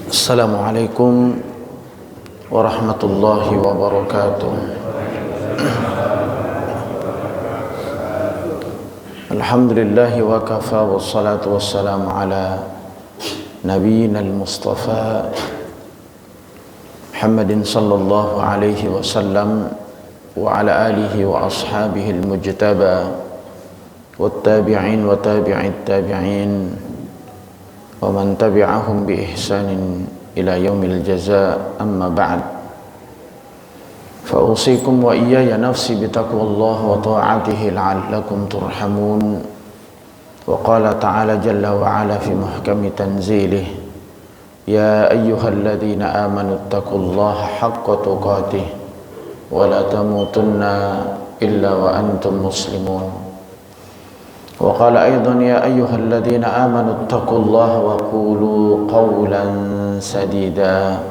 Assalamualaikum warahmatullahi wabarakatuh. Alhamdulillahi wa kafa wassalatu wassalamu ala nabiyyina al-mustafa Muhammadin sallallahu alaihi wasallam wa ala alihi wa ashabihi al-mujtaba wattabi'in wa tabi'it tabi'in wa man tabi'ahum bi ihsanin ila yaumil jazaa, amma ba'd. Fa usikum wa iyaya nafsi bi taqwallah wa ta'atihi la'allakum turhamun. Wa qala ta'ala jalla wa ala fi muhkami tanzilih, ya ayyuhalladzina amanu taqullaha haqqa tuqatih wa la tamutunna illa wa antum muslimun. Wa qala aidan ya ayyuhalladzina amanu taqullaha wa qulu qawlan sadida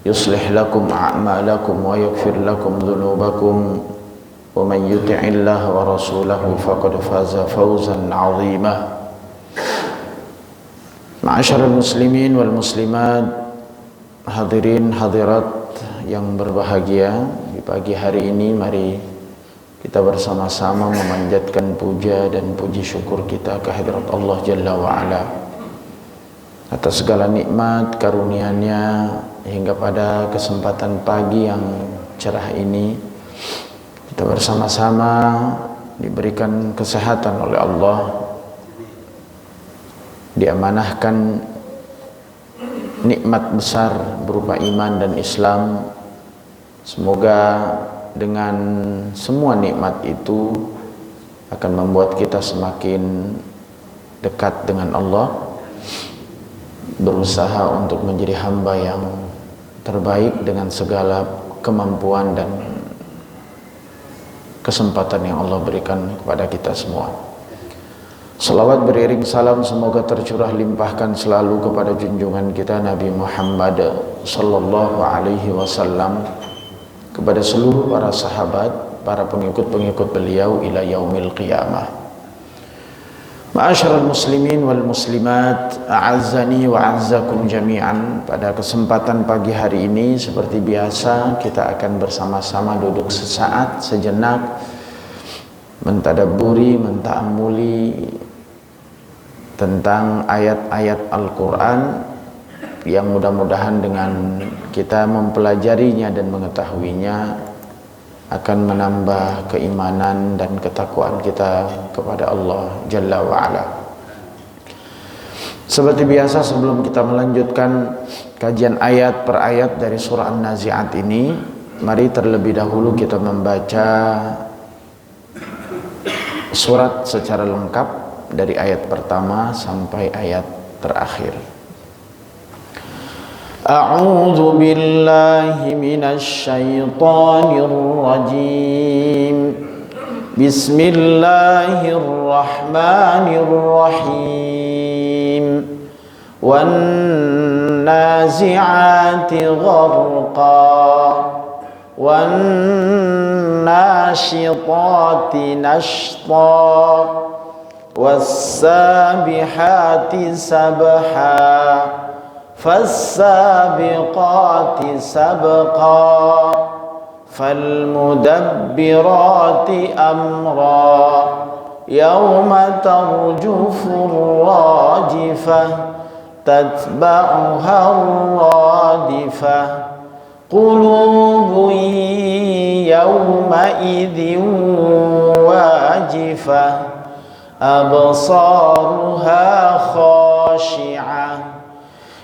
yuslih lakum a'malakum wa yaghfir lakum dhunubakum wa man yuti'illaha wa rasulahu faqad faza fawzan 'azima. Ma'asyiral muslimin wal muslimat, hadirin hadirat yang berbahagia, di pagi hari ini mari kita bersama-sama memanjatkan puja dan puji syukur kita kehadirat Allah Jalla wa'ala atas segala nikmat karunia-Nya hingga pada kesempatan pagi yang cerah ini kita bersama-sama diberikan kesehatan oleh Allah, diamanahkan nikmat besar berupa iman dan Islam. Semoga dengan semua nikmat itu akan membuat kita semakin dekat dengan Allah, berusaha untuk menjadi hamba yang terbaik dengan segala kemampuan dan kesempatan yang Allah berikan kepada kita semua. Salawat beriring salam semoga tercurah limpahkan selalu kepada junjungan kita Nabi Muhammad sallallahu alaihi wasallam, kepada seluruh para sahabat, para pengikut-pengikut beliau ila yaumil qiyamah. Ma'asyiral muslimin wal muslimat, a'azzani wa a'azzakum jami'an. Pada kesempatan pagi hari ini seperti biasa kita akan bersama-sama duduk sesaat, sejenak, mentadabburi, menta'ammuli tentang ayat-ayat Al-Quran yang mudah-mudahan dengan kita mempelajarinya dan mengetahuinya akan menambah keimanan dan ketakwaan kita kepada Allah Jalla wa'ala. Seperti biasa, sebelum kita melanjutkan kajian ayat per ayat dari surah An-Nazi'at ini, mari terlebih dahulu kita membaca surat secara lengkap dari ayat pertama sampai ayat terakhir. A'udzu billahi minasy syaithanir rajim. Bismillahirrahmanirrahim. Wan nazi'ati gharqa wan nashitati nashta was-sabihati sabha فالسابقات سبقا فالمدبرات أمرا يوم ترجف الراجفة تتبعها الرادفة قلوب يومئذ واجفة أبصارها خاشعة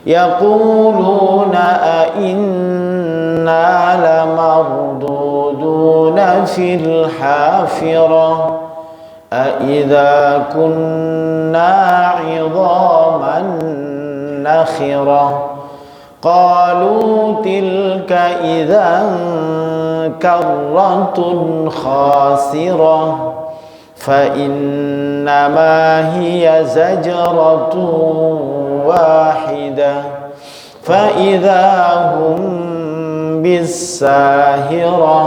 يقولون أئنا لمردودون في الحافرة أئذا كنا عظاما نخرة قالوا تلك إذا كرة خاسرة فإنما هي زجرة واحدة فإذا هم بالساهرة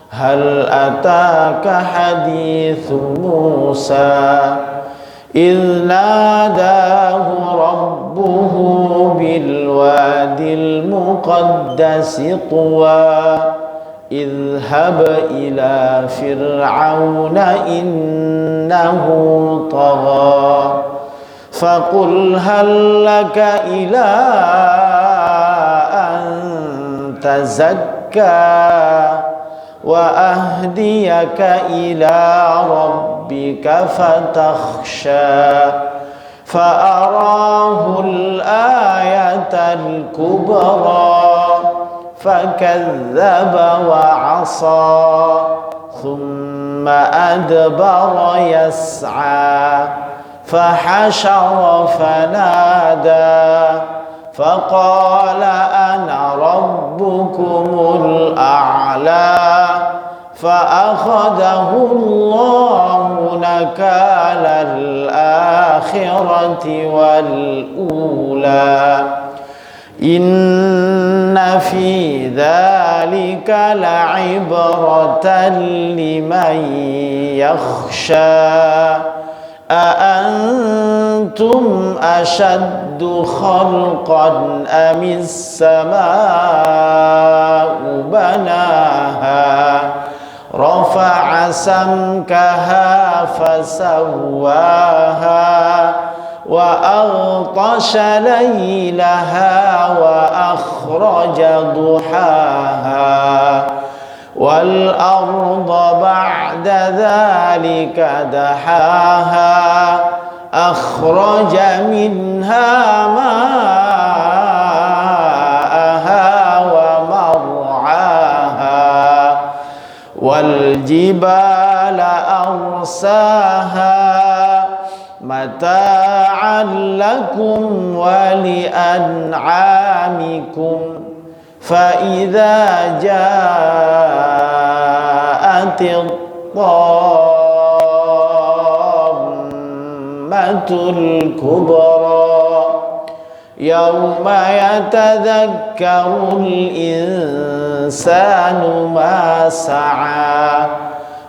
هل أتاك حديث موسى إذ ناداه المقدس طوى اذهب إلى فرعون إنه طغى فقل هل لك إلى أن تزكى وأهديك إلى ربك فتخشى فأراه الآية الكبرى فكذب وعصى ثم أدبر يسعى فحشر فنادى فقال أنا ربكم الأعلى فأخذه الله نكال الآخرة والأولى إن في ذلك لعبرة لمن يخشى أأنتم أشد خلقا أم السماء بناها رفع سمكها فسواها وأغطش ليلها وأخرج ضحاها والأرض بعد ذلك دحاها أخرج منها ماءها ومرعاها والجبال أرساها متاعا لكم ولأنعامكم فإذا جاءت الطامة الكبرى يوم يتذكر الإنسان ما سعى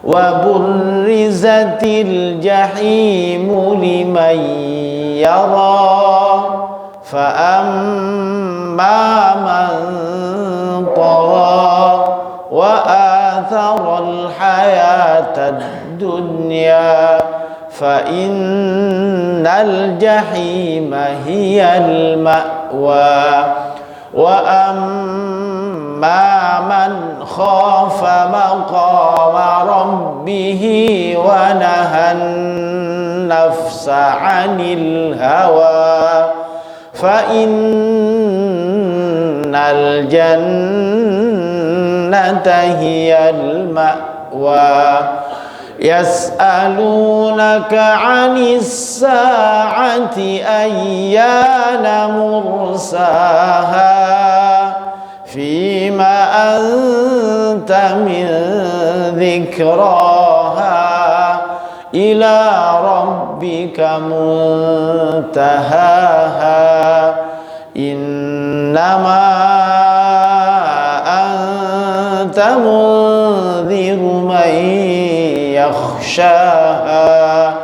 وبرزت الجحيم لمن يرى فأما من طغى وآثر الحياة الدنيا فإن الجحيم هي المأوى وأما من خاف مقام ربه ونهى النفس عن الهوى فإن الجنة هي المأوى يسألونك عن الساعة أيان مرساها فيما أنت من ذكراها إلى ربك منتهاها إنما أنت منذر من يخشاها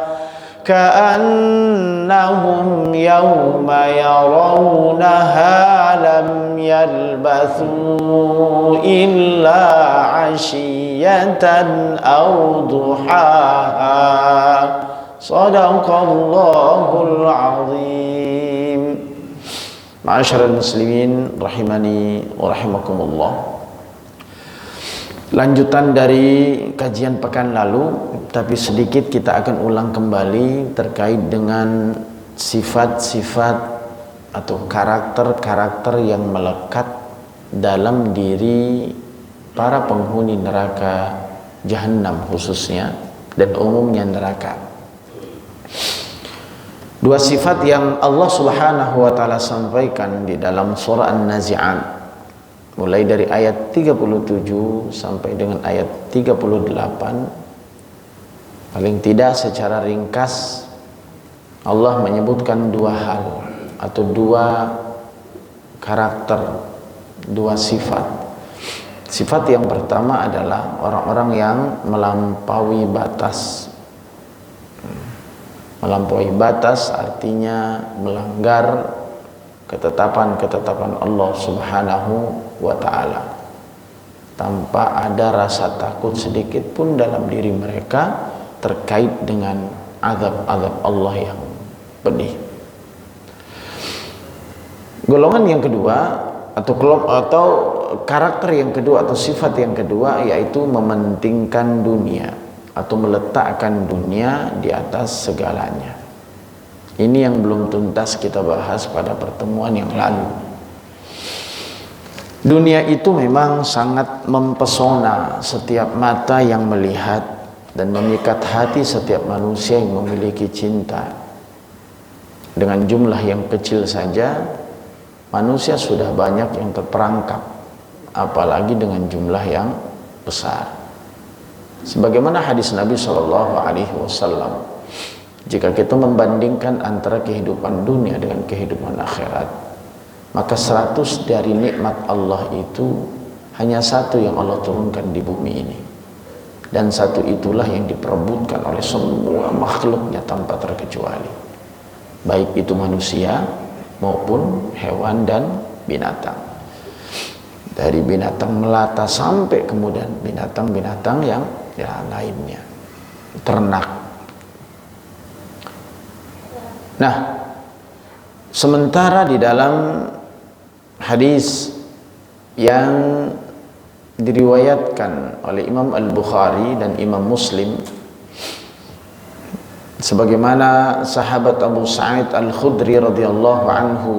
كأنهم يوم يرونها لم يلبثوا إلا عشية أو ضحاها صدق الله العظيم. Ma'asyiral muslimin rahimani wa rahimakumullah. Lanjutan dari kajian pekan lalu, tapi sedikit kita akan ulang kembali terkait dengan sifat-sifat atau karakter-karakter yang melekat dalam diri para penghuni neraka Jahannam khususnya dan umumnya neraka. Dua sifat yang Allah Subhanahu wa taala sampaikan di dalam surah An-Nazi'at mulai dari ayat 37 sampai dengan ayat 38, paling tidak secara ringkas Allah menyebutkan dua hal atau dua karakter, dua sifat. Sifat yang pertama adalah orang-orang yang melampaui batas. Melampaui batas artinya melanggar ketetapan-ketetapan Allah Subhanahu wa ta'ala, tanpa ada rasa takut sedikit pun dalam diri mereka terkait dengan azab-azab Allah yang pedih. Golongan yang kedua atau karakter yang kedua atau sifat yang kedua yaitu mementingkan dunia atau meletakkan dunia di atas segalanya. Ini yang belum tuntas kita bahas pada pertemuan yang lalu. Dunia itu memang sangat mempesona setiap mata yang melihat dan memikat hati setiap manusia yang memiliki cinta. Dengan jumlah yang kecil saja manusia sudah banyak yang terperangkap, apalagi dengan jumlah yang besar. Sebagaimana hadis Nabi SAW, jika kita membandingkan antara kehidupan dunia dengan kehidupan akhirat, maka 100 dari nikmat Allah itu hanya satu yang Allah turunkan di bumi ini, dan satu itulah yang diperebutkan oleh semua makhluknya tanpa terkecuali, baik itu manusia maupun hewan dan binatang. Dari binatang melata sampai kemudian binatang-binatang yang lainnya, ternak. Nah, sementara di dalam hadis yang diriwayatkan oleh Imam Al-Bukhari dan Imam Muslim, sebagaimana sahabat Abu Sa'id Al-Khudri radhiyallahu anhu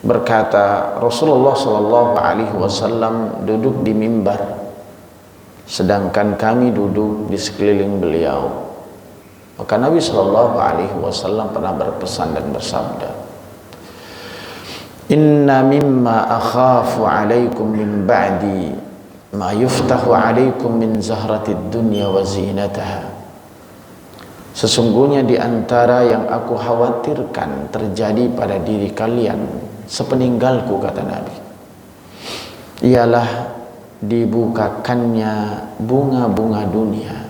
berkata, Rasulullah sallallahu alaihi wasallam duduk di mimbar sedangkan kami duduk di sekeliling beliau. Maka Nabi sallallahu alaihi wasallam pernah berpesan dan bersabda, "Inna mimma akhafu alaikum min ba'di ma yuftahu alaikum min zahratid dunya wa zinataha." Sesungguhnya di antara yang aku khawatirkan terjadi pada diri kalian sepeninggalku, kata Nabi, ialah dibukakannya bunga-bunga dunia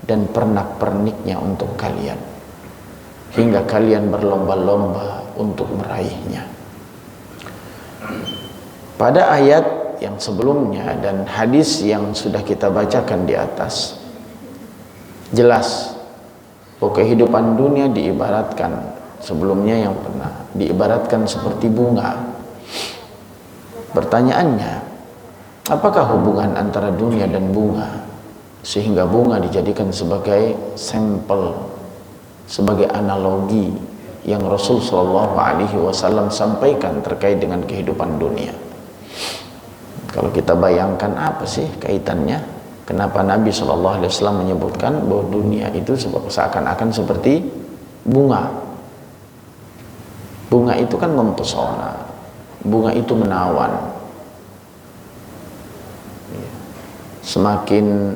dan pernak-perniknya untuk kalian, hingga kalian berlomba-lomba untuk meraihnya. Pada ayat yang sebelumnya dan hadis yang sudah kita bacakan di atas, jelas bahwa kehidupan dunia diibaratkan, sebelumnya yang pernah diibaratkan seperti bunga. Pertanyaannya, apakah hubungan antara dunia dan bunga sehingga bunga dijadikan sebagai sampel, sebagai analogi yang Rasul Shallallahu Alaihi Wasallam sampaikan terkait dengan kehidupan dunia? Kalau kita bayangkan apa sih kaitannya? Kenapa Nabi Shallallahu Alaihi Wasallam menyebutkan bahwa dunia itu seakan-akan seperti bunga? Bunga itu kan mempesona, bunga itu menawan. Semakin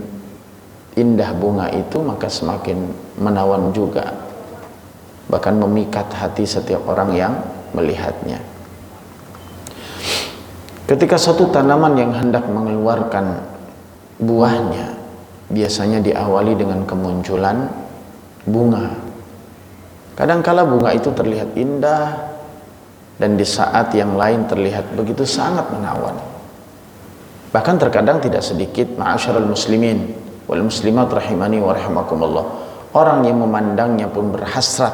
indah bunga itu, maka semakin menawan juga, bahkan memikat hati setiap orang yang melihatnya. Ketika suatu tanaman yang hendak mengeluarkan buahnya, biasanya diawali dengan kemunculan bunga. Kadangkala bunga itu terlihat indah, dan di saat yang lain terlihat begitu sangat menawan. Bahkan terkadang tidak sedikit, ma'asyiral muslimin wal muslimat rahimani wa rahimakumullah, orang yang memandangnya pun berhasrat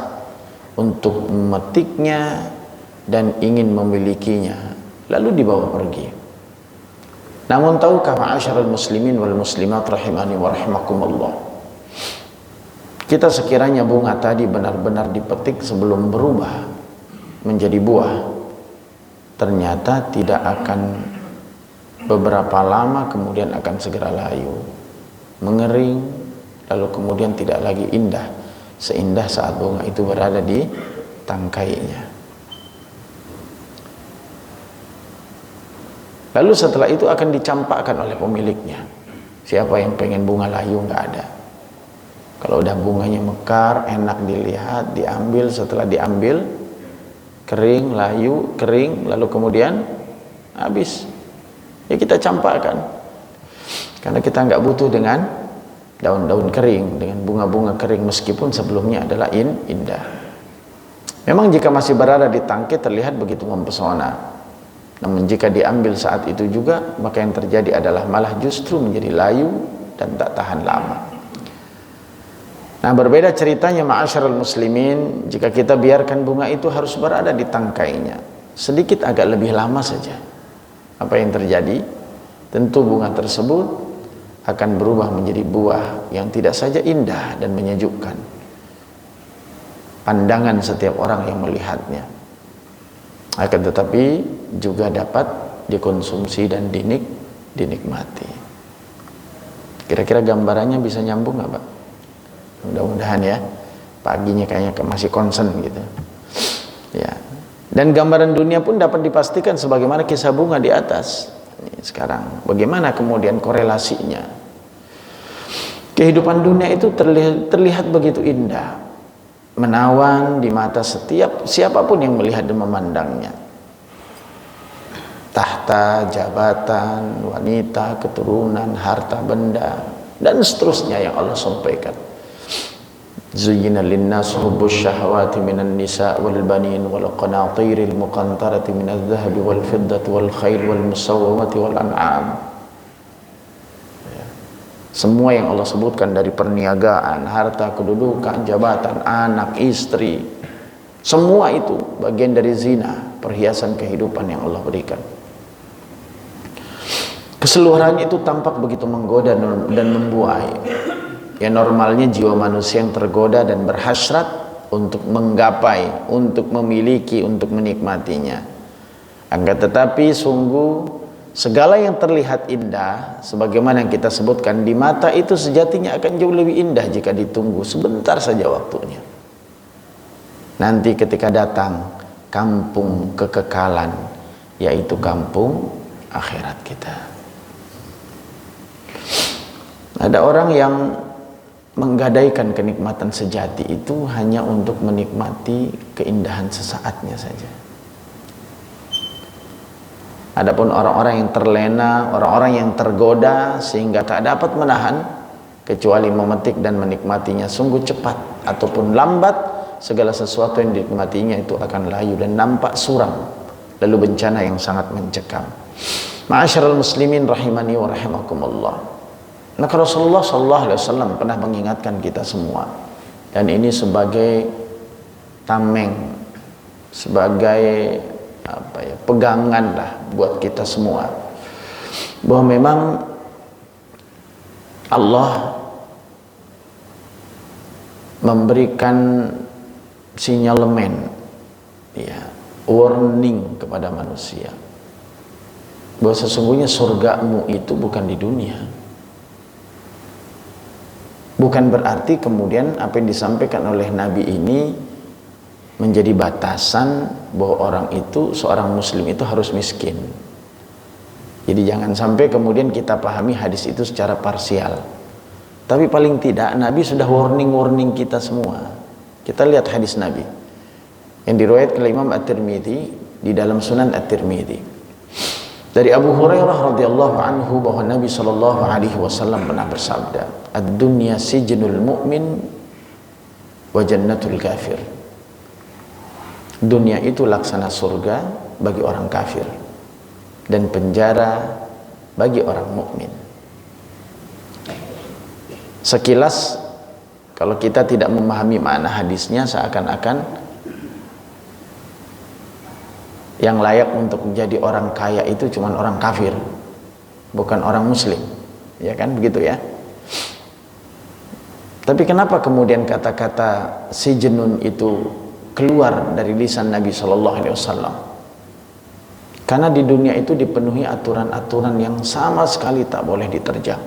untuk memetiknya dan ingin memilikinya, lalu dibawa pergi. Namun tahukah ma'asyiral muslimin wal muslimat rahimani wa rahimakumullah, kita sekiranya bunga tadi benar-benar dipetik sebelum berubah menjadi buah, ternyata tidak akan beberapa lama kemudian akan segera layu, mengering, lalu kemudian tidak lagi indah seindah saat bunga itu berada di tangkainya. Lalu setelah itu akan dicampakkan oleh pemiliknya. Siapa yang pengen bunga layu? Nggak ada. Kalau udah bunganya mekar, enak dilihat, diambil. Setelah diambil, kering, layu, kering, lalu kemudian habis. Ya kita campakkan, karena kita nggak butuh dengan daun-daun kering, dengan bunga-bunga kering, meskipun sebelumnya adalah indah. Memang jika masih berada di tangkai terlihat begitu mempesona. Namun jika diambil saat itu juga, maka yang terjadi adalah malah justru menjadi layu dan tak tahan lama. Nah, berbeda ceritanya ma'asyiral muslimin jika kita biarkan bunga itu harus berada di tangkainya sedikit agak lebih lama saja. Apa yang terjadi? Tentu bunga tersebut akan berubah menjadi buah yang tidak saja indah dan menyejukkan pandangan setiap orang yang melihatnya, akan tetapi juga dapat dikonsumsi dan dinikmati. Kira-kira gambarannya bisa nyambung nggak Pak? Mudah-mudahan ya. Paginya kayaknya masih concern gitu ya. Dan gambaran dunia pun dapat dipastikan sebagaimana kisah bunga di atas. Ini sekarang bagaimana kemudian korelasinya? Kehidupan dunia itu terlihat begitu indah, menawan di mata setiap siapapun yang melihat dan memandangnya. Tahta, jabatan, wanita, keturunan, harta benda, dan seterusnya yang Allah sampaikan. Zuyyina linnas hubbus syahawati minan nisa wal banin wal qanatiril muqantarati minadh dhahabi wal fiddati wal khayl wal musawwamati wal an'am. Semua yang Allah sebutkan dari perniagaan, harta, kedudukan, jabatan, anak, istri, semua itu bagian dari zina, perhiasan kehidupan yang Allah berikan. Keseluruhan itu tampak begitu menggoda dan membuai. Ya, normalnya jiwa manusia yang tergoda dan berhasrat untuk menggapai, untuk memiliki, untuk menikmatinya. Akan tetapi sungguh segala yang terlihat indah, sebagaimana yang kita sebutkan, di mata itu sejatinya akan jauh lebih indah jika ditunggu sebentar saja waktunya. Nanti ketika datang kampung kekekalan, yaitu kampung akhirat kita. Ada orang yang menggadaikan kenikmatan sejati itu hanya untuk menikmati keindahan sesaatnya saja. Adapun orang-orang yang terlena, orang-orang yang tergoda sehingga tak dapat menahan kecuali memetik dan menikmatinya sungguh cepat ataupun lambat, segala sesuatu yang dinikmatinya itu akan layu dan nampak suram, lalu bencana yang sangat mencekam. Ma'asyiral muslimin rahimani wa rahimakumullah. Maka Rasulullah SAW pernah mengingatkan kita semua, dan ini sebagai tameng, sebagai pegangan lah buat kita semua, bahwa memang Allah memberikan sinyalemen, ya, warning kepada manusia bahwa sesungguhnya surgamu itu bukan di dunia. Bukan berarti kemudian apa yang disampaikan oleh Nabi ini menjadi batasan bahwa orang itu, seorang muslim itu harus miskin. Jadi jangan sampai kemudian kita pahami hadis itu secara parsial. Tapi paling tidak Nabi sudah warning kita semua. Kita lihat hadis Nabi yang diriwayatkan oleh Imam At-Tirmidzi di dalam Sunan At-Tirmidzi. Dari Abu Hurairah radhiyallahu anhu bahwa Nabi sallallahu alaihi wasallam pernah bersabda, "Ad-dunya sijnul mu'min wa jannatul kafir." Dunia itu laksana surga bagi orang kafir dan penjara bagi orang mukmin. Sekilas kalau kita tidak memahami makna hadisnya, seakan-akan yang layak untuk menjadi orang kaya itu cuma orang kafir, bukan orang muslim, ya kan, begitu ya. Tapi kenapa kemudian kata-kata sijnun itu keluar dari lisan Nabi SAW? Karena di dunia itu dipenuhi aturan-aturan yang sama sekali tak boleh diterjang.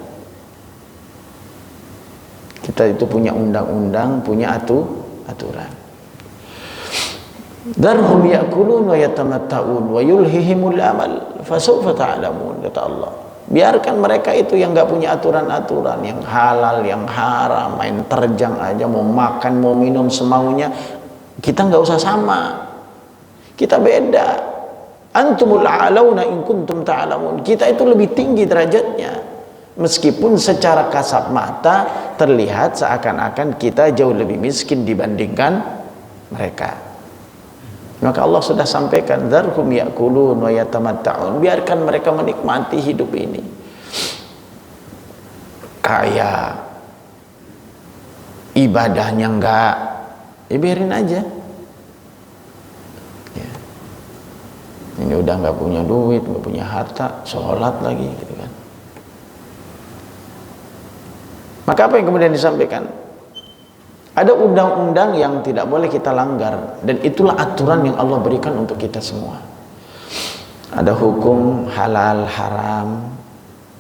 Kita itu punya undang-undang, punya aturan. Darhum ya'kulun wa yatamatta'un wa yulhihimul amal fasawfa ta'lamun, kata Allah. Biarkan mereka itu yang gak punya aturan-aturan, yang halal, yang haram, main terjang aja, mau makan, mau minum semaunya. Kita gak usah sama, kita beda. Antumul a'launa in kuntum ta'lamun. Kita itu lebih tinggi derajatnya, meskipun secara kasat mata terlihat seakan-akan kita jauh lebih miskin dibandingkan mereka. Maka Allah sudah sampaikan, dzarhum ya'kulun wa yatamatta'un, biarkan mereka menikmati hidup ini. Kaya, ibadahnya enggak, ya biarin aja. Ya. Ini udah nggak punya duit, nggak punya harta, sholat lagi, gitu kan. Maka apa yang kemudian disampaikan? Ada undang-undang yang tidak boleh kita langgar, dan itulah aturan yang Allah berikan untuk kita semua. Ada hukum halal haram,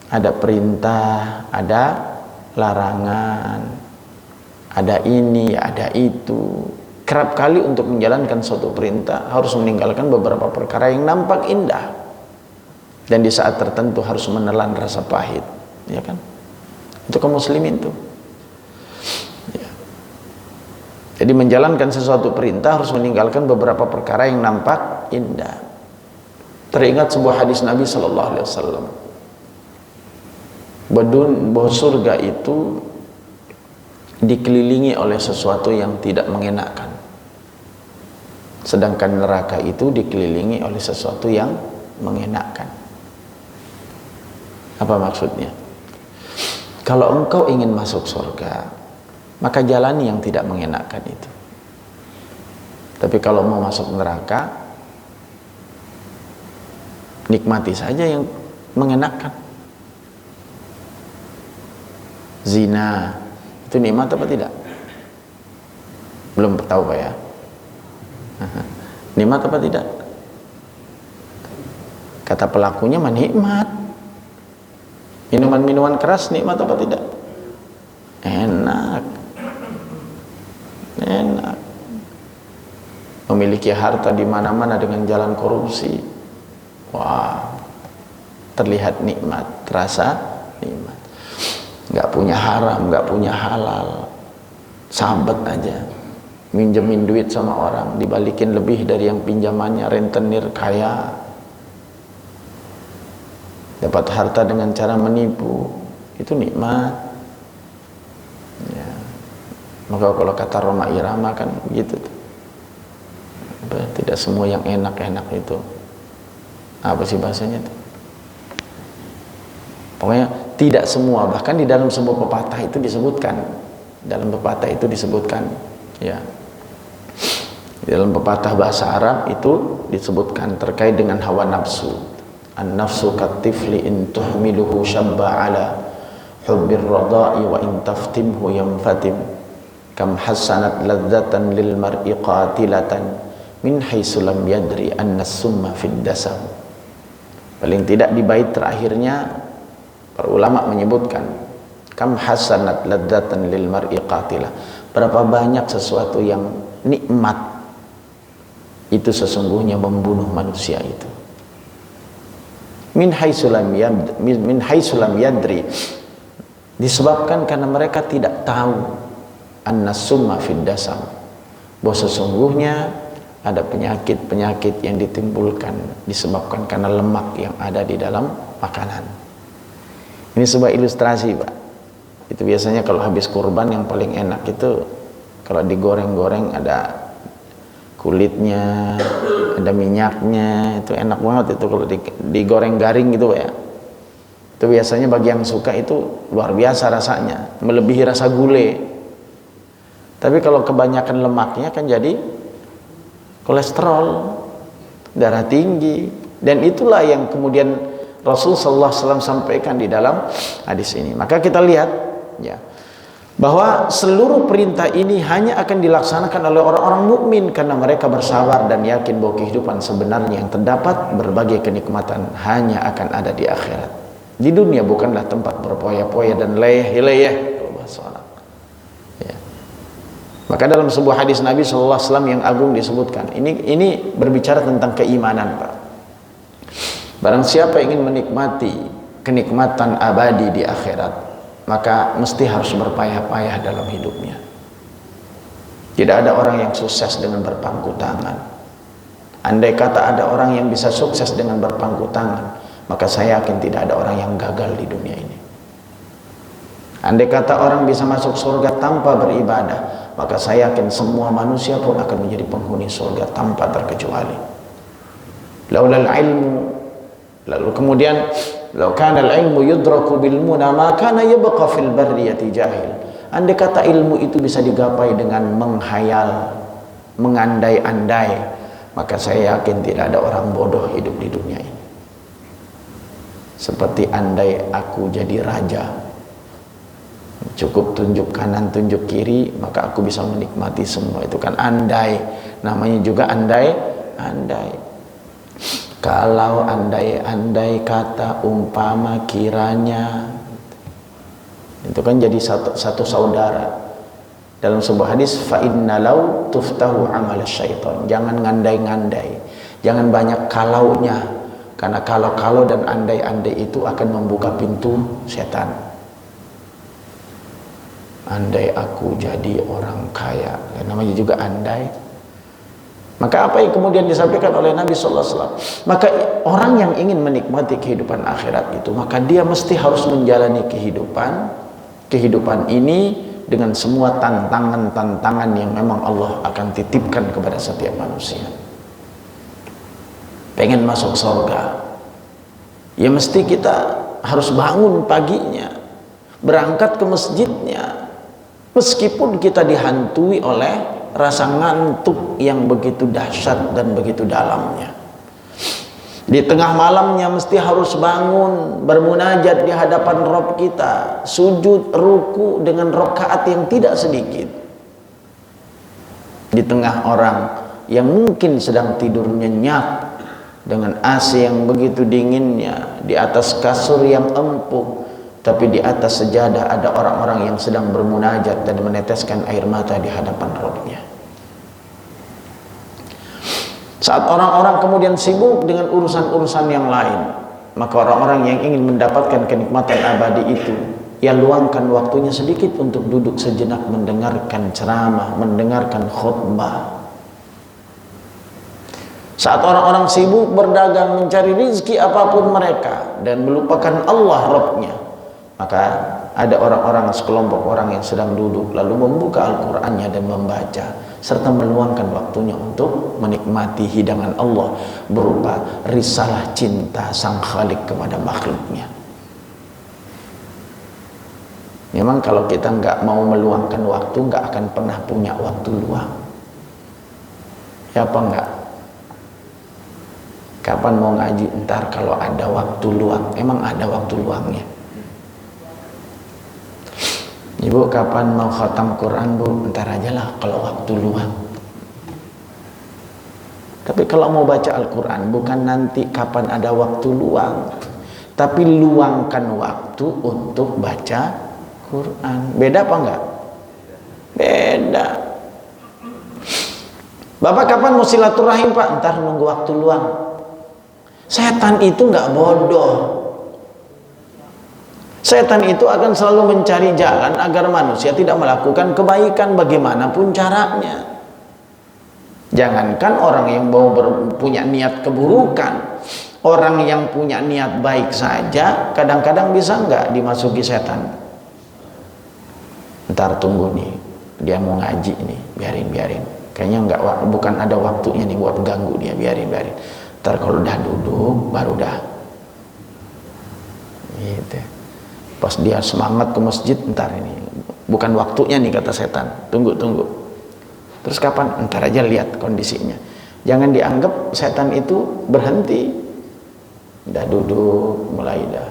ada perintah, ada larangan, ada ini, ada itu. Kerap kali untuk menjalankan suatu perintah harus meninggalkan beberapa perkara yang nampak indah, dan di saat tertentu harus menelan rasa pahit, ya kan? Itu kaum muslimin tuh. Ya. Jadi menjalankan sesuatu perintah harus meninggalkan beberapa perkara yang nampak indah. Teringat sebuah hadis Nabi Sallallahu Alaihi Wasallam bahwa surga itu dikelilingi oleh sesuatu yang tidak mengenakan, sedangkan neraka itu dikelilingi oleh sesuatu yang mengenakan. Apa maksudnya? Kalau engkau ingin masuk surga, maka jalani yang tidak mengenakan itu. Tapi kalau mau masuk neraka, nikmati saja yang mengenakan. Zina itu nikmat apa tidak? Belum tahu Pak ya. Nikmat apa tidak? Kata pelakunya mah nikmat. Minuman-minuman keras nikmat apa tidak? Enak. Enak. Memiliki harta di mana-mana dengan jalan korupsi. Wah. Terlihat nikmat, terasa nikmat. Enggak punya haram, enggak punya halal. Sabet aja. Minjemin duit sama orang, dibalikin lebih dari yang pinjamannya, rentenir kaya. Dapat harta dengan cara menipu, itu nikmat. Ya. Maka kalau kata Roma Irama kan begitu tuh. Tidak semua yang enak-enak itu. Apa sih bahasanya tuh? Pokoknya tidak semua, bahkan di dalam sebuah pepatah itu disebutkan. Dalam pepatah itu disebutkan, ya. Di dalam pepatah bahasa Arab itu disebutkan terkait dengan hawa nafsu. An-nafsu katifli in tuhmiluhu syabba ala hubbir radai wa in taftimhu yamfatim kam hasanat ladzatan lil mar'i qatilatan min haitsu lam yadri anna summa fid dasam. Paling tidak di bait terakhirnya para ulama menyebutkan kam hasanat ladzatan lil mar'i qatilah. Berapa banyak sesuatu yang nikmat itu sesungguhnya membunuh manusia itu. Min haitsu lam yadri, disebabkan karena mereka tidak tahu an-nasumma fid dasam, bahwa sesungguhnya ada penyakit-penyakit yang ditimbulkan disebabkan karena lemak yang ada di dalam makanan. Ini sebuah ilustrasi Pak. Itu biasanya kalau habis kurban yang paling enak itu kalau digoreng-goreng ada kulitnya, ada minyaknya, itu enak banget itu kalau digoreng garing gitu ya. Itu biasanya bagi yang suka itu luar biasa rasanya, melebihi rasa gulai. Tapi kalau kebanyakan lemaknya kan jadi kolesterol, darah tinggi, dan itulah yang kemudian Rasul sallallahu alaihi wasallam sampaikan di dalam hadis ini. Maka kita lihat ya, bahwa seluruh perintah ini hanya akan dilaksanakan oleh orang-orang mukmin karena mereka bersabar dan yakin bahwa kehidupan sebenarnya yang terdapat berbagai kenikmatan hanya akan ada di akhirat. Di dunia bukanlah tempat berpoya-poya dan leyeh-leyeh kalau bahasa orang. Ya. Maka dalam sebuah hadis Nabi sallallahu alaihi wasallam yang agung disebutkan, ini berbicara tentang keimanan, Pak. Barang siapa ingin menikmati kenikmatan abadi di akhirat, maka mesti harus berpayah-payah dalam hidupnya. Tidak ada orang yang sukses dengan berpangku tangan. Andai kata ada orang yang bisa sukses dengan berpangku tangan, maka saya yakin tidak ada orang yang gagal di dunia ini. Andai kata orang bisa masuk surga tanpa beribadah, maka saya yakin semua manusia pun akan menjadi penghuni surga tanpa terkecuali. Laulal ilmu, lalu kemudian law kana al-ilmu yudraku bil muna ma kana yabqa fil barriyati jahil. Andai kata ilmu itu bisa digapai dengan menghayal, mengandai-andai, maka saya yakin tidak ada orang bodoh hidup di dunia ini. Seperti andai aku jadi raja, cukup tunjuk kanan tunjuk kiri maka aku bisa menikmati semua. Itu kan andai, namanya juga andai. Kalau andai kata, umpama, kiranya, itu kan jadi satu saudara. Dalam sebuah hadis, fa inna law tuftahu amal syaitan. Jangan ngandai-ngandai, jangan banyak kalaunya, karena kalau dan andai-andai itu akan membuka pintu setan. Andai aku jadi orang kaya, namanya juga andai. Maka apa yang kemudian disampaikan oleh Nabi sallallahu alaihi wasallam? Maka orang yang ingin menikmati kehidupan akhirat itu, maka dia mesti harus menjalani kehidupan ini dengan semua tantangan-tantangan yang memang Allah akan titipkan kepada setiap manusia. Pengen masuk surga, ya mesti kita harus bangun paginya, berangkat ke masjidnya, meskipun kita dihantui oleh rasa ngantuk yang begitu dahsyat dan begitu dalamnya. Di tengah malamnya mesti harus bangun bermunajat di hadapan Rabb kita, sujud ruku dengan rakaat yang tidak sedikit. Di tengah orang yang mungkin sedang tidur nyenyak dengan AC yang begitu dinginnya, di atas kasur yang empuk, tapi di atas sejadah ada orang-orang yang sedang bermunajat dan meneteskan air mata di hadapan Rabb-nya. Saat orang-orang kemudian sibuk dengan urusan-urusan yang lain, maka orang-orang yang ingin mendapatkan kenikmatan abadi itu, ya luangkan waktunya sedikit untuk duduk sejenak mendengarkan ceramah, mendengarkan khutbah. Saat orang-orang sibuk berdagang mencari rizki apapun mereka dan melupakan Allah Rabb-nya, maka ada orang-orang, sekelompok orang yang sedang duduk lalu membuka Al-Qur'annya dan membaca serta meluangkan waktunya untuk menikmati hidangan Allah berupa risalah cinta Sang Khalik kepada makhluknya. Memang kalau kita nggak mau meluangkan waktu, nggak akan pernah punya waktu luang. Ya apa enggak? Kapan mau ngaji? Ntar kalau ada waktu luang. Emang ada waktu luangnya? Ibu kapan mau khatam Quran bu? Ntar aja lah kalau waktu luang. Tapi kalau mau baca Al-Quran bukan nanti kapan ada waktu luang, tapi luangkan waktu untuk baca Quran. Beda apa enggak? Beda. Bapak kapan mau silaturahim pak? Ntar nunggu waktu luang. Setan itu enggak bodoh. Setan itu akan selalu mencari jalan agar manusia tidak melakukan kebaikan bagaimanapun caranya. Jangankan orang yang punya niat keburukan, orang yang punya niat baik saja kadang-kadang bisa nggak dimasuki setan. Ntar tunggu nih, dia mau ngaji nih, biarin. Kayaknya bukan ada waktunya nih buat ganggu dia, biarin. Ntar kalau udah duduk baru dah. Gitu. Pas dia semangat ke masjid, ntar ini bukan waktunya nih kata setan, tunggu. Terus kapan? Ntar aja lihat kondisinya. Jangan dianggap setan itu berhenti. Udah duduk, mulai dah.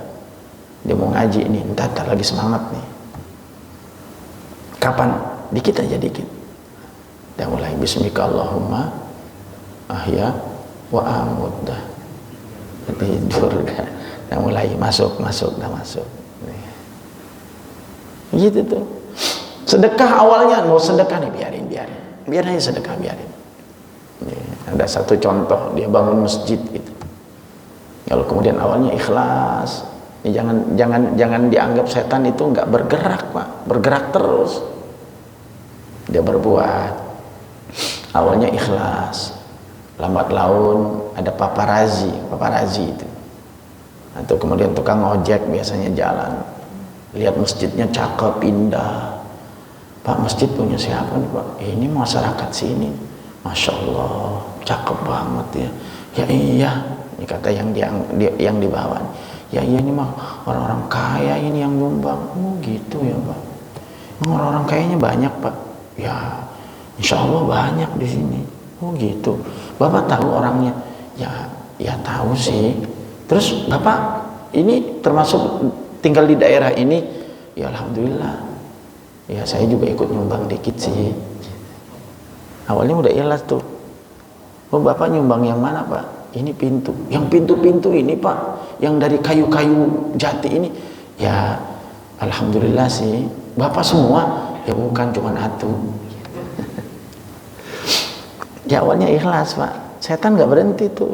Dia mau ngaji nih, ntar lagi semangat nih. Kapan? Dikit aja dikit. Dia mulai bismika Allahumma ahya wa amut dah. Tidur dah. Dia mulai masuk. Gitu tuh. Sedekah awalnya mau sedekah nih biarin. Biar aja sedekah biarin. Ada satu contoh, dia bangun masjid gitu. Kalau kemudian awalnya ikhlas, ya jangan dianggap setan itu nggak bergerak pak, bergerak terus. Dia berbuat. Awalnya ikhlas, lambat laun ada paparazi itu. Atau kemudian tukang ojek biasanya jalan. Lihat masjidnya cakep, indah, Pak, masjid punya siapa nih Pak? Ini masyarakat sini. Masya Allah, cakep banget ya. Ya iya, ini kata yang dibawa. Ya iya, ini mah orang-orang kaya ini yang nyumbang. Oh gitu ya Pak. Orang-orang kayanya banyak Pak. Ya, insya Allah banyak di sini. Oh gitu. Bapak tahu orangnya? Ya tahu sih. Terus Bapak ini termasuk tinggal di daerah ini? Ya alhamdulillah. Ya saya juga ikut nyumbang dikit sih. Awalnya udah ikhlas tuh. Oh Bapak nyumbang yang mana Pak? Ini pintu. Yang pintu-pintu ini Pak, yang dari kayu-kayu jati ini. Ya alhamdulillah sih. Bapak semua? Ya bukan, cuma atu. Ya awalnya ikhlas Pak. Setan gak berhenti tuh.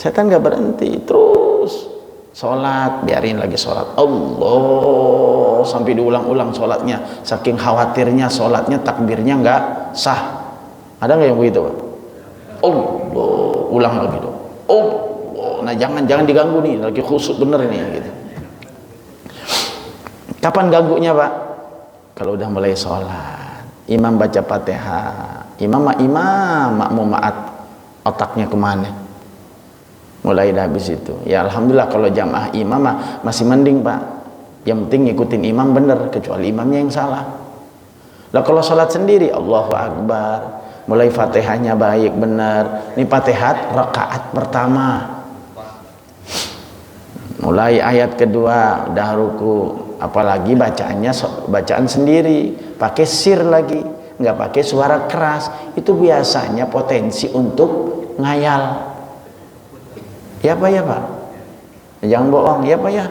Setan gak berhenti. Terus sholat, biarin lagi sholat. Allah, sampai diulang-ulang sholatnya. Saking khawatirnya sholatnya, takbirnya nggak sah. Ada nggak yang begitu Pak? Allah, ulang lagi dong. Allah, nah jangan diganggu nih, lagi khusyuk bener nih gitu. Kapan ganggunya Pak? Kalau udah mulai sholat, imam baca Fatihah, imam makmum otaknya kemana? Mulai dah habis itu. Ya alhamdulillah kalau jamaah imam masih mending Pak. Yang penting ngikutin imam bener, kecuali imamnya yang salah. Lah kalau sholat sendiri, Allahu Akbar, mulai Fatihahnya baik bener. Ini Fatihah rakaat pertama. Mulai ayat kedua udah ruku, apalagi bacaan sendiri, pakai sir lagi, nggak pakai suara keras. Itu biasanya potensi untuk ngayal. Ya Pak, ya Pak, jangan bohong ya Pak ya.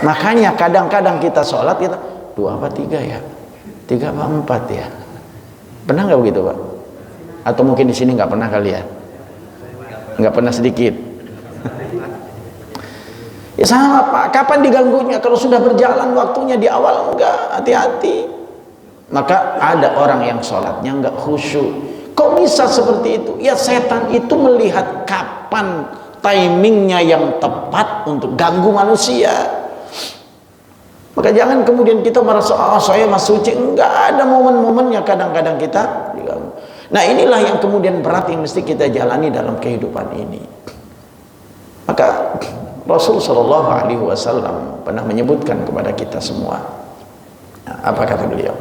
Makanya kadang-kadang kita sholat kita 2 apa 3 ya, 3 apa 4 ya. Pernah nggak begitu Pak? Atau mungkin di sini nggak pernah kali ya? Nggak pernah sedikit. Ya sama Pak, kapan diganggunya? Kalau sudah berjalan waktunya di awal enggak, hati-hati. Maka ada orang yang sholatnya enggak khusyuk. Kok bisa seperti itu? Ya setan itu melihat kapan timingnya yang tepat untuk ganggu manusia. Maka jangan kemudian kita merasa, saya masih suci. Enggak, ada momen-momennya kadang-kadang kita diganggu. Nah inilah yang kemudian berat yang mesti kita jalani dalam kehidupan ini. Maka Rasul Shallallahu Alaihi Wasallam pernah menyebutkan kepada kita semua. Apa kata beliau?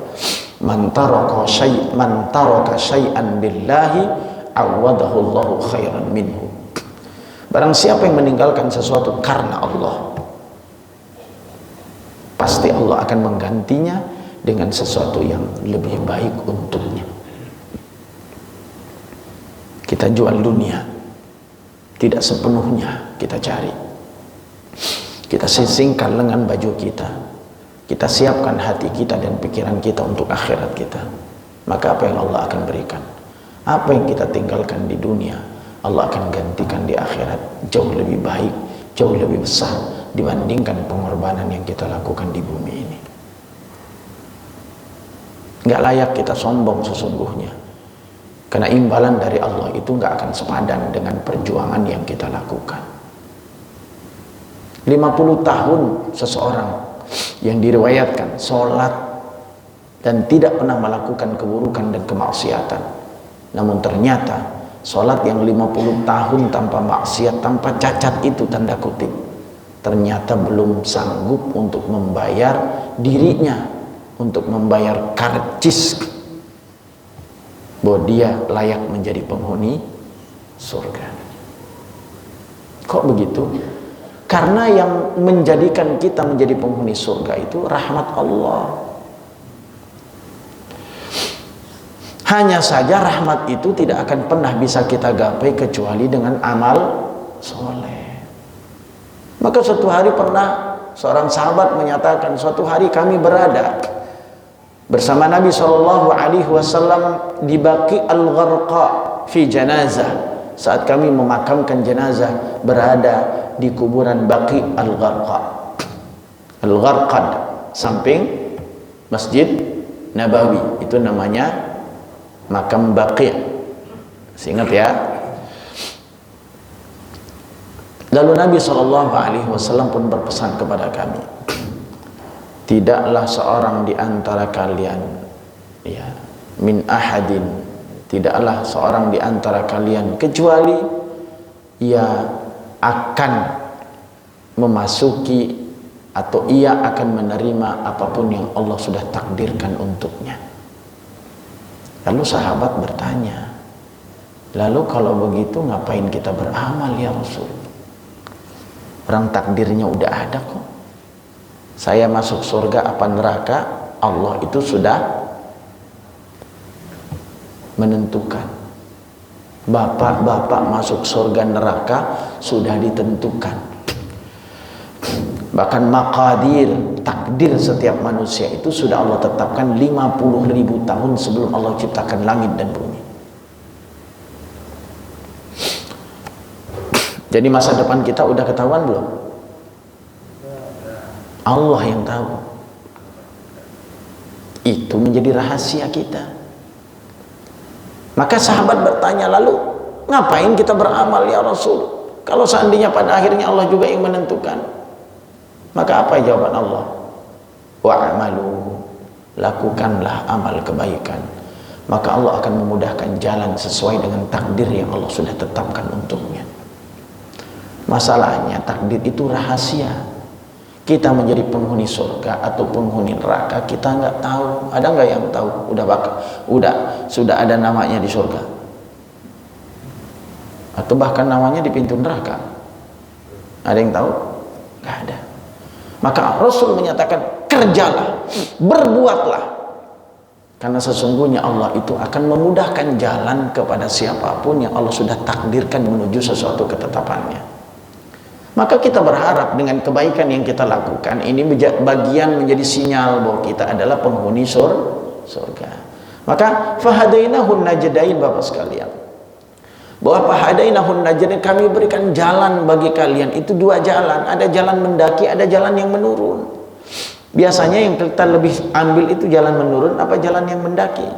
Man taraka syai'an lillahi awadahu Allahu khairan minhu. Barang siapa yang meninggalkan sesuatu karena Allah, pasti Allah akan menggantinya dengan sesuatu yang lebih baik untuknya. Kita jual dunia, tidak sepenuhnya kita cari. Kita sisingkan lengan baju kita, kita siapkan hati kita dan pikiran kita untuk akhirat kita. Maka apa yang Allah akan berikan, apa yang kita tinggalkan di dunia, Allah akan gantikan di akhirat jauh lebih baik, jauh lebih besar dibandingkan pengorbanan yang kita lakukan di bumi ini. Gak layak kita sombong sesungguhnya, karena imbalan dari Allah itu gak akan sepadan dengan perjuangan yang kita lakukan. 50 tahun seseorang yang diriwayatkan sholat dan tidak pernah melakukan keburukan dan kemaksiatan, namun ternyata sholat yang 50 tahun tanpa maksiat, tanpa cacat itu tanda kutip, ternyata belum sanggup untuk membayar dirinya, untuk membayar karcis bahwa dia layak menjadi penghuni surga. Kok begitu? Karena yang menjadikan kita menjadi penghuni surga itu rahmat Allah. Hanya saja rahmat itu tidak akan pernah bisa kita gapai kecuali dengan amal soleh. Maka suatu hari pernah seorang sahabat menyatakan, suatu hari kami berada bersama Nabi SAW di Baqi al-Gharqa fi janazah. Saat kami memakamkan jenazah, berada di kuburan Baqi al-Gharqad, samping Masjid Nabawi. Itu namanya makam Baqi. Ingat ya. Lalu Nabi SAW pun berpesan kepada kami, tidaklah seorang di antara kalian, ya, min ahadin, tidaklah seorang di antara kalian kecuali ia akan memasuki atau ia akan menerima apapun yang Allah sudah takdirkan untuknya. Lalu sahabat bertanya, lalu kalau begitu ngapain kita beramal ya Rasul? Orang takdirnya udah ada kok. Saya masuk surga apa neraka, Allah itu sudah menentukan. Bapak-bapak masuk surga neraka sudah ditentukan. Bahkan maqadir, takdir setiap manusia itu sudah Allah tetapkan 50.000 tahun sebelum Allah ciptakan langit dan bumi. Jadi masa depan kita udah ketahuan belum? Allah yang tahu. Itu menjadi rahasia kita. Maka sahabat bertanya, lalu ngapain kita beramal ya Rasul? Kalau seandainya pada akhirnya Allah juga yang menentukan. Maka apa jawaban Allah? Wa'amalu, lakukanlah amal kebaikan. Maka Allah akan memudahkan jalan sesuai dengan takdir yang Allah sudah tetapkan untuknya. Masalahnya takdir itu rahasia. Kita menjadi penghuni surga atau penghuni neraka kita nggak tahu. Ada nggak yang tahu? Sudah ada namanya di surga, atau bahkan namanya di pintu neraka. Ada yang tahu? Nggak ada. Maka Rasul menyatakan, kerjalah, berbuatlah, karena sesungguhnya Allah itu akan memudahkan jalan kepada siapapun yang Allah sudah takdirkan menuju sesuatu ketetapannya. Maka kita berharap dengan kebaikan yang kita lakukan ini bagian menjadi sinyal bahwa kita adalah penghuni surga. Maka fahadainahun najdain, Bapak sekalian, bahwa fahadainahun najdain, kami berikan jalan bagi kalian itu dua jalan. Ada jalan mendaki, ada jalan yang menurun. Biasanya yang kita lebih ambil itu jalan menurun apa jalan yang mendaki?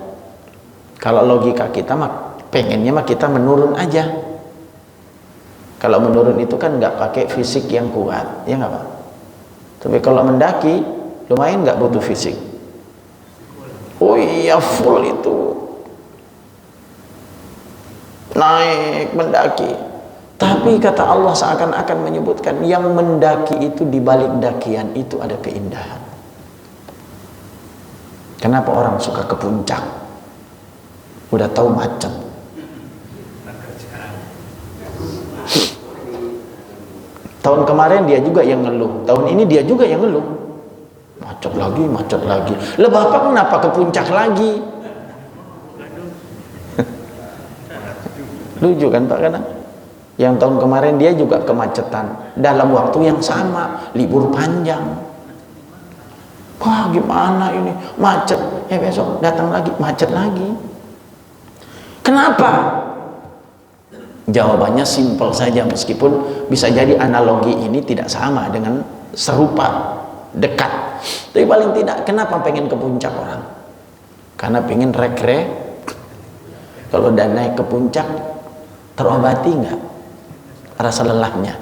Kalau logika kita mah pengennya mah kita menurun aja. Kalau menurun itu kan nggak pakai fisik yang kuat, ya nggak Pak? Tapi kalau mendaki lumayan nggak butuh fisik. Oh iya, full itu naik mendaki. Tapi kata Allah seakan-akan menyebutkan yang mendaki itu, di balik dakian itu ada keindahan. Kenapa orang suka ke puncak? Udah tahu macet. Tahun kemarin dia juga yang ngeluh, tahun ini dia juga yang ngeluh. Macet lagi, macet lagi. Lah Bapak kenapa ke puncak lagi? Lucu kan Pak kadang? Yang tahun kemarin dia juga kemacetan dalam waktu yang sama, libur panjang. Wah gimana ini, macet. Besok datang lagi, macet lagi. Kenapa? Jawabannya simpel saja, meskipun bisa jadi analogi ini tidak sama dengan serupa, dekat. Tapi paling tidak, kenapa pengen ke puncak orang? Karena pengen Kalau udah naik ke puncak, terobati nggak rasa lelahnya?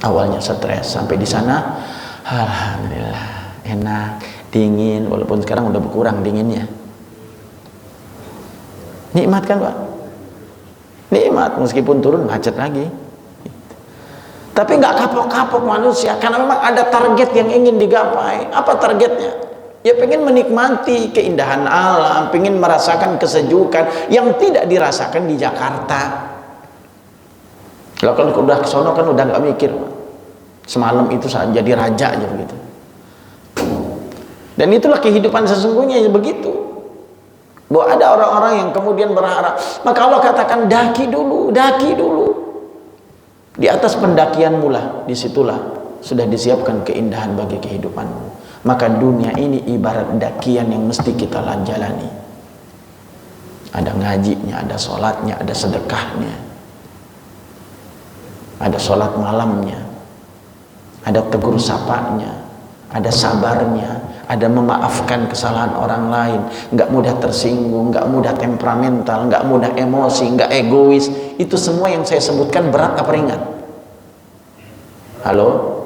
Awalnya stres, sampai di sana, alhamdulillah, enak, dingin, walaupun sekarang udah berkurang dinginnya. Nikmat kan Pak? Nikmat, meskipun turun macet lagi. Tapi nggak kapok-kapok manusia, karena memang ada target yang ingin digapai. Apa targetnya? Ya pengen menikmati keindahan alam, pengen merasakan kesejukan yang tidak dirasakan di Jakarta. Kalau udah ke sono kan udah nggak mikir, semalam itu saat jadi raja aja begitu. Dan itulah kehidupan sesungguhnya begitu. Bahwa ada orang-orang yang kemudian berharap, maka Allah katakan daki dulu, daki dulu. Di atas pendakian mula, disitulah sudah disiapkan keindahan bagi kehidupanmu. Maka dunia ini ibarat dakian yang mesti kita jalani. Ada ngajinya, ada sholatnya, ada sedekahnya, ada sholat malamnya, ada tegur sapanya, ada sabarnya, ada memaafkan kesalahan orang lain, nggak mudah tersinggung, nggak mudah temperamental, nggak mudah emosi, nggak egois. Itu semua yang saya sebutkan berat apa ringan? Halo?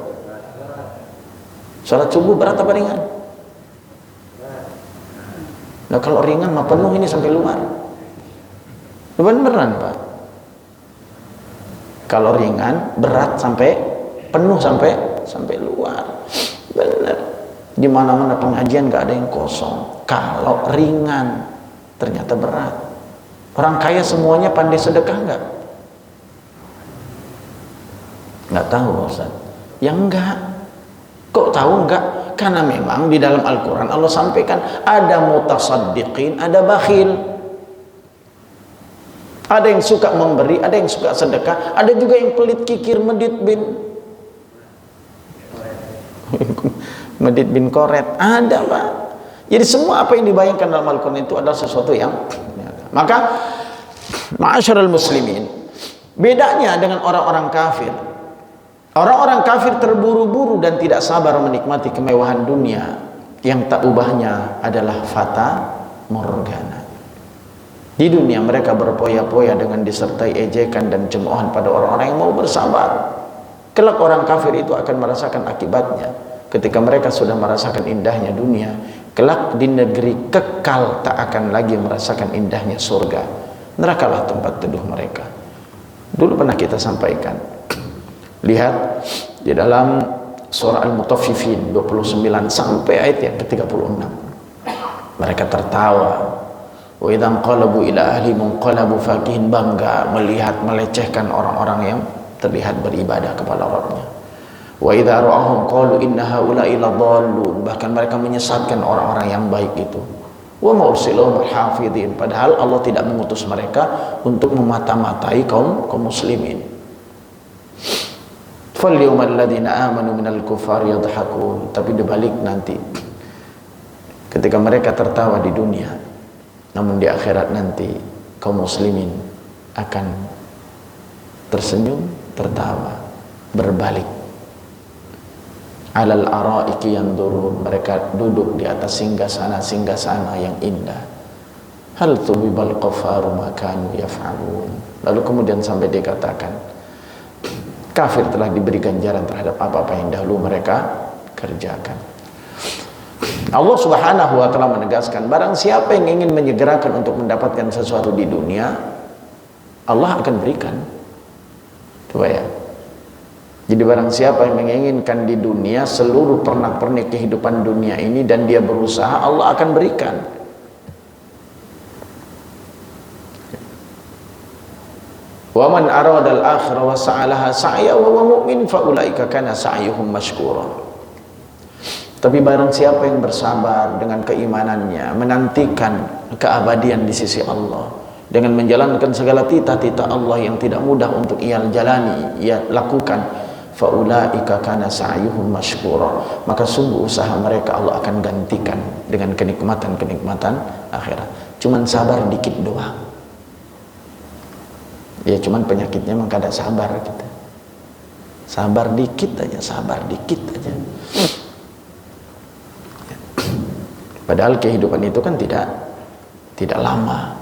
Salat subuh berat apa ringan? Nah kalau ringan mah penuh ini sampai luar. Beneran Pak. Kalau ringan berat sampai penuh sampai luar. Bener. Di mana-mana pengajian nggak ada yang kosong. Kalau ringan ternyata berat. Orang kaya semuanya pandai sedekah nggak? Nggak tahu Ustaz. Ya enggak. Kok tahu enggak? Karena memang di dalam Al-Quran Allah sampaikan ada mutasaddiqin, ada bakhil. Ada yang suka memberi, ada yang suka sedekah, ada juga yang pelit kikir medit bin koret. Ada Pak. Jadi semua apa yang dibayangkan dalam Al-Quran itu adalah sesuatu yang maka ma'asyiral muslimin, bedanya dengan orang-orang kafir. Orang-orang kafir terburu-buru dan tidak sabar menikmati kemewahan dunia yang tak ubahnya adalah fata morgana. Di dunia mereka berpoya-poya dengan disertai ejekan dan cemoohan pada orang-orang yang mau bersabar. Kelak orang kafir itu akan merasakan akibatnya. Ketika mereka sudah merasakan indahnya dunia, kelak di negeri kekal tak akan lagi merasakan indahnya surga. Nerakalah tempat teduh mereka. Dulu pernah kita sampaikan. Lihat di dalam surah Al-Mutaffifin 29 sampai ayat yang ke-36. Mereka tertawa. Wa idzan qalabu ila ahli munqalabu fakihin, bangga melihat melecehkan orang-orang yang terlihat beribadah kepada Rabbnya. Wa idza ra'ahum qalu inna haula'i ladallun, bahkan mereka menyesatkan orang-orang yang baik itu. Wa ma ursilu hafidhin, padahal Allah tidak mengutus mereka untuk memata-matai kaum muslimin. Fal yawmal ladzina amanu minal kufari yadhakun, tapi dibalik nanti ketika mereka tertawa di dunia, namun di akhirat nanti kaum muslimin akan tersenyum, tertawa, berbalik. Alal araiki yanzurun, mereka duduk di atas singgah-sana yang indah. Hal tubibal qafaru ma kanu yaf'alun. Lalu kemudian sampai dikatakan kafir telah diberi ganjaran terhadap apa-apa yang dahulu mereka kerjakan. Allah Subhanahu wa taala menegaskan, barang siapa yang ingin menyegerakan untuk mendapatkan sesuatu di dunia, Allah akan berikan. Coba ya. Jadi barang siapa yang menginginkan di dunia seluruh pernak-pernik kehidupan dunia ini dan dia berusaha, Allah akan berikan. Wa man arada al-akhirah wa sa'alaha sa'ya wa huwa mu'min fa ulaika kana sa'yuhum mashkura. Tapi barang siapa yang bersabar dengan keimanannya, menantikan keabadian di sisi Allah dengan menjalankan segala titah-titah Allah yang tidak mudah untuk ia jalani, ia lakukan, faulaika kana sa'yuhum mashkura, maka sungguh usaha mereka Allah akan gantikan dengan kenikmatan-kenikmatan akhirat. Cuman sabar dikit doang. Ya cuman penyakitnya memang kada sabar kita. Sabar dikit aja, sabar dikit aja. Padahal kehidupan itu kan tidak lama.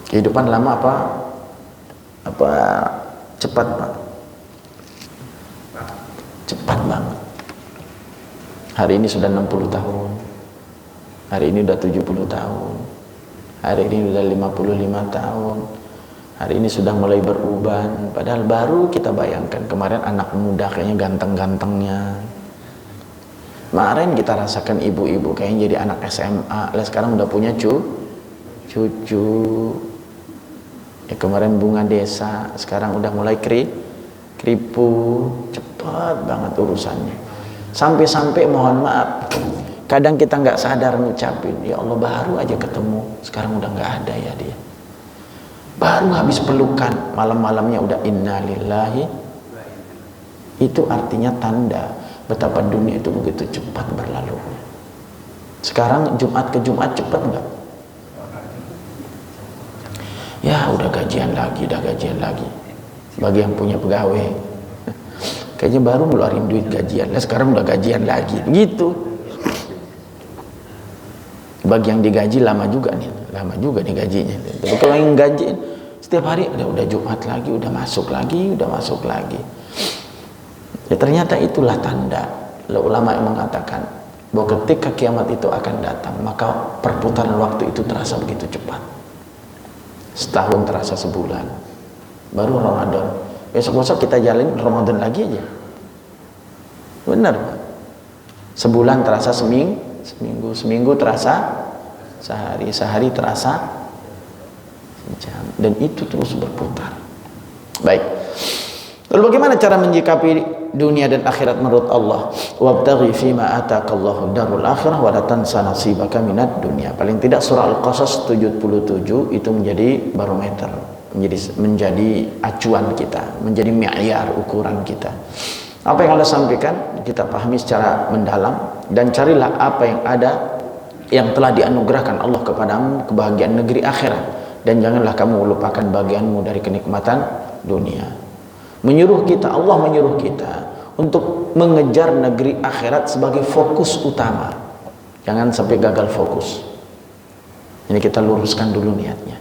Kehidupan lama apa cepat Pak? Cepat banget. Hari ini sudah 60 tahun. Hari ini sudah 70 tahun. Hari ini sudah 55 tahun. Hari ini sudah mulai beruban. Padahal baru kita bayangkan kemarin anak muda kayaknya ganteng-gantengnya. Kemarin kita rasakan ibu-ibu kayaknya jadi anak SMA. Lah sekarang udah punya cucu. Ya kemarin bunga desa, sekarang udah mulai kripu. Cepat banget urusannya. Sampai-sampai mohon maaf, kadang kita nggak sadar ngucapin, ya Allah baru aja ketemu, sekarang udah nggak ada ya dia. Baru habis pelukan, malam-malamnya udah innalillahi. Itu artinya tanda betapa dunia itu begitu cepat berlalu. Sekarang Jumat ke Jumat cepat nggak? Ya udah gajian lagi. Bagi yang punya pegawai, kayaknya baru ngeluarin duit gajian, sekarang udah gajian lagi, gitu. Bagi yang digaji lama juga nih gajinya. Tapi kalau yang gaji setiap hari udah Jumat lagi, udah masuk lagi. Ya, ternyata itulah tanda. Ulama yang mengatakan bahwa ketika kiamat itu akan datang, maka perputaran waktu itu terasa begitu cepat. Setahun terasa sebulan, baru Ramadan. Besok-besok kita jalin Ramadan lagi aja. Benar, Pak. Sebulan terasa seminggu, seminggu terasa sehari, sehari terasa sejam, dan itu terus berputar. Baik. Lalu bagaimana cara menyikapi dunia dan akhirat menurut Allah? Wabtaghi fima ataqallahu darul akhirah wa la tansa nasibaka minad dunya. Paling tidak surah Al-Qasas 77 itu menjadi barometer, menjadi acuan kita, menjadi mi'yar ukuran kita. Apa yang Allah sampaikan kita pahami secara mendalam, dan carilah apa yang ada yang telah dianugerahkan Allah kepadamu, kebahagiaan negeri akhirat, dan janganlah kamu melupakan bagianmu dari kenikmatan dunia. Allah menyuruh kita untuk mengejar negeri akhirat sebagai fokus utama. Jangan sampai gagal fokus. Ini kita luruskan dulu niatnya.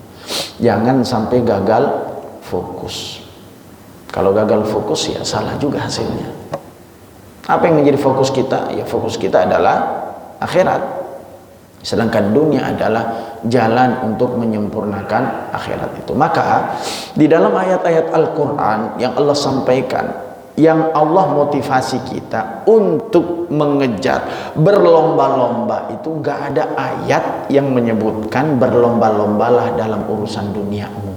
Jangan sampai gagal fokus. Kalau gagal fokus ya salah juga hasilnya. Apa yang menjadi fokus kita? Ya fokus kita adalah akhirat. Sedangkan dunia adalah jalan untuk menyempurnakan akhirat itu. Maka di dalam ayat-ayat Al-Quran yang Allah sampaikan, yang Allah motivasi kita untuk mengejar berlomba-lomba, itu gak ada ayat yang menyebutkan berlomba-lombalah dalam urusan duniamu.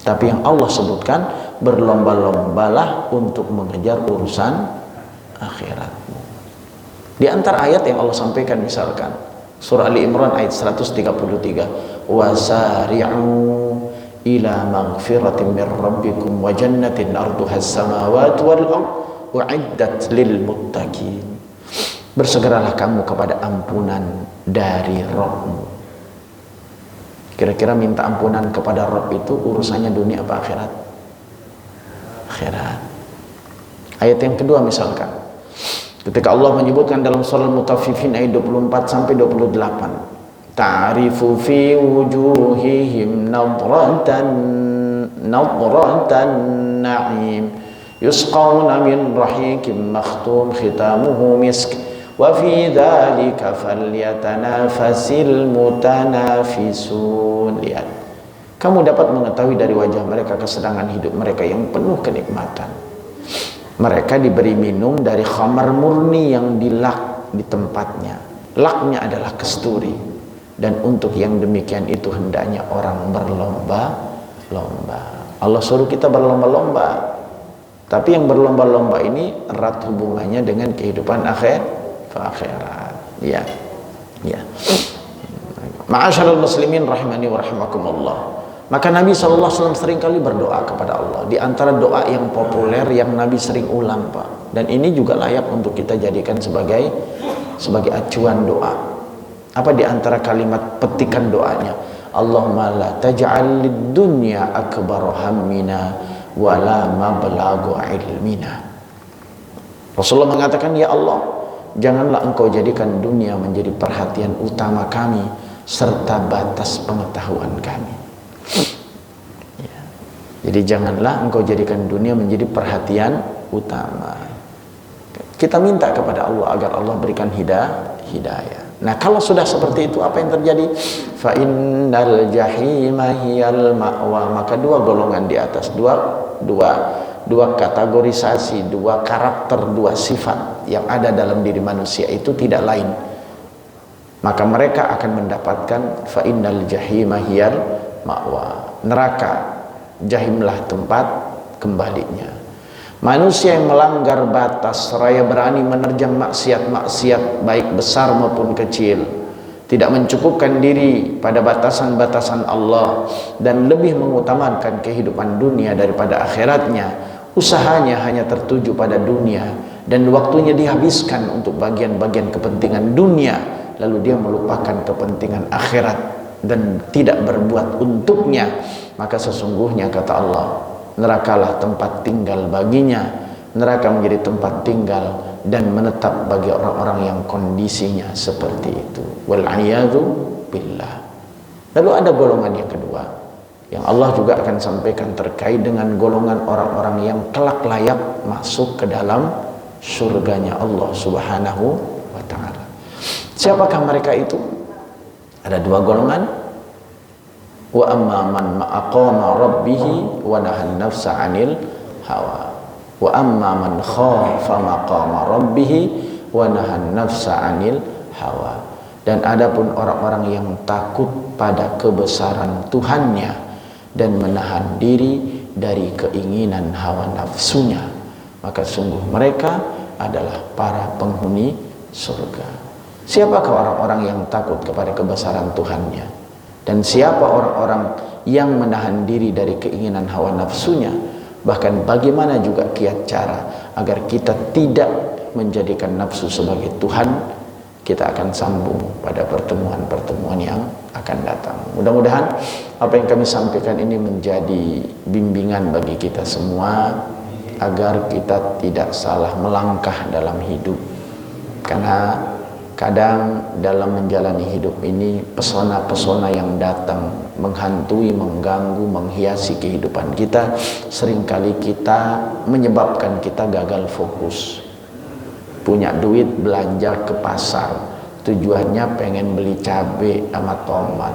Tapi yang Allah sebutkan berlomba-lombalah untuk mengejar urusan akhiratmu. Di antara ayat yang Allah sampaikan misalkan surah Ali Imran ayat 133, wasari'u ila maghfiratin min rabbikum wa jannatin arduha as-samawati wal ardh u'iddat lil muttaqin. Bersegeralah kamu kepada ampunan dari Rabbmu. Kira-kira minta ampunan kepada Rabb itu urusannya dunia apa akhirat? Akhirat. Ayat yang kedua misalkan, ketika Allah menyebutkan dalam surah Al-Mutaffifin ayat 24 sampai 28, ta'rifu fi wujuhihim nadratan na'im yusqawna min rahiqin makhtum khitamuhu misk wa fi dzalika falyatanafasil mutanafisun. Lihat, kamu dapat mengetahui dari wajah mereka kesenangan hidup mereka yang penuh kenikmatan. Mereka diberi minum dari khamar murni yang dilak di tempatnya. Laknya adalah kasturi. Dan untuk yang demikian itu hendaknya orang berlomba-lomba. Allah suruh kita berlomba-lomba. Tapi yang berlomba-lomba ini erat hubungannya dengan kehidupan akhirat. Ya. Ya. Ma'asyiral muslimin rahimani wa rahimakumullah. Maka Nabi SAW sering kali berdoa kepada Allah. Di antara doa yang populer yang Nabi sering ulang, Pak. Dan ini juga layak untuk kita jadikan sebagai acuan doa. Apa di antara kalimat petikan doanya? Allahumma la taj'al lid-dunya akbar hammina wa la mablagha ilmina. Rasulullah mengatakan, ya Allah, janganlah engkau jadikan dunia menjadi perhatian utama kami serta batas pengetahuan kami. Ya. Jadi janganlah engkau jadikan dunia menjadi perhatian utama. Kita minta kepada Allah agar Allah berikan hidayah. Nah, kalau sudah seperti itu, apa yang terjadi? Fa innal jahima hiyal ma'wa. Maka dua golongan di atas, dua kategorisasi, dua karakter, dua sifat yang ada dalam diri manusia itu tidak lain. Maka mereka akan mendapatkan fa innal jahima hiyal ma'wa. Neraka, jahimlah tempat kembalinya. Manusia yang melanggar batas seraya berani menerjang maksiat-maksiat baik besar maupun kecil, tidak mencukupkan diri pada batasan-batasan Allah dan lebih mengutamakan kehidupan dunia daripada akhiratnya, usahanya hanya tertuju pada dunia dan waktunya dihabiskan untuk bagian-bagian kepentingan dunia, lalu dia melupakan kepentingan akhirat dan tidak berbuat untuknya, maka sesungguhnya kata Allah, nerakalah tempat tinggal baginya. Neraka menjadi tempat tinggal dan menetap bagi orang-orang yang kondisinya seperti itu. Wal'iyadzu billah. Lalu ada golongan yang kedua, yang Allah juga akan sampaikan terkait dengan golongan orang-orang yang kelak layak masuk ke dalam surganya Allah Subhanahu wa ta'ala. Siapakah mereka itu? Ada dua golongan. Wa amma man aqama rabbihi wa nahan nafsa 'anil hawa. Wa amma man khafa maqama rabbihi wa nahan nafsa 'anil hawa. Dan adapun orang-orang yang takut pada kebesaran Tuhannya dan menahan diri dari keinginan hawa nafsunya, maka sungguh mereka adalah para penghuni surga. Siapakah orang-orang yang takut kepada kebesaran Tuhannya? Dan siapa orang-orang yang menahan diri dari keinginan hawa nafsunya? Bahkan bagaimana juga kiat cara agar kita tidak menjadikan nafsu sebagai Tuhan? Kita akan sambung pada pertemuan-pertemuan yang akan datang. Mudah-mudahan apa yang kami sampaikan ini menjadi bimbingan bagi kita semua agar kita tidak salah melangkah dalam hidup. Karena kadang dalam menjalani hidup ini pesona-pesona yang datang menghantui, mengganggu, menghiasi kehidupan kita, seringkali kita menyebabkan kita gagal fokus. Punya duit belanja ke pasar, tujuannya pengen beli cabai sama tomat,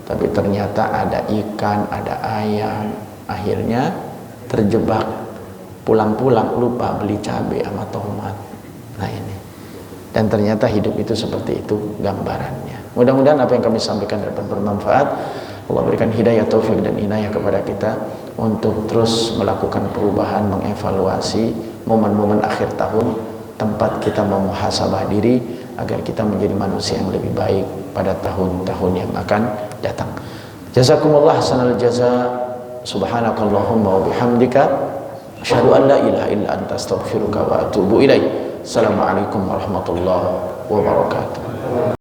tapi ternyata ada ikan, ada ayam, akhirnya terjebak, pulang-pulang lupa beli cabai sama tomat. Nah ini, dan ternyata hidup itu seperti itu gambarannya. Mudah-mudahan apa yang kami sampaikan dapat bermanfaat. Allah berikan hidayah, taufik dan inayah kepada kita untuk terus melakukan perubahan, mengevaluasi momen-momen akhir tahun, tempat kita memuhasabah diri agar kita menjadi manusia yang lebih baik pada tahun-tahun yang akan datang. Jazakumullah hasanal jaza. Subhanakallahumma wa bihamdika asyhadu an la ilaha illa anta astaghfiruka wa atubu ilaik. Assalamualaikum warahmatullahi wabarakatuh.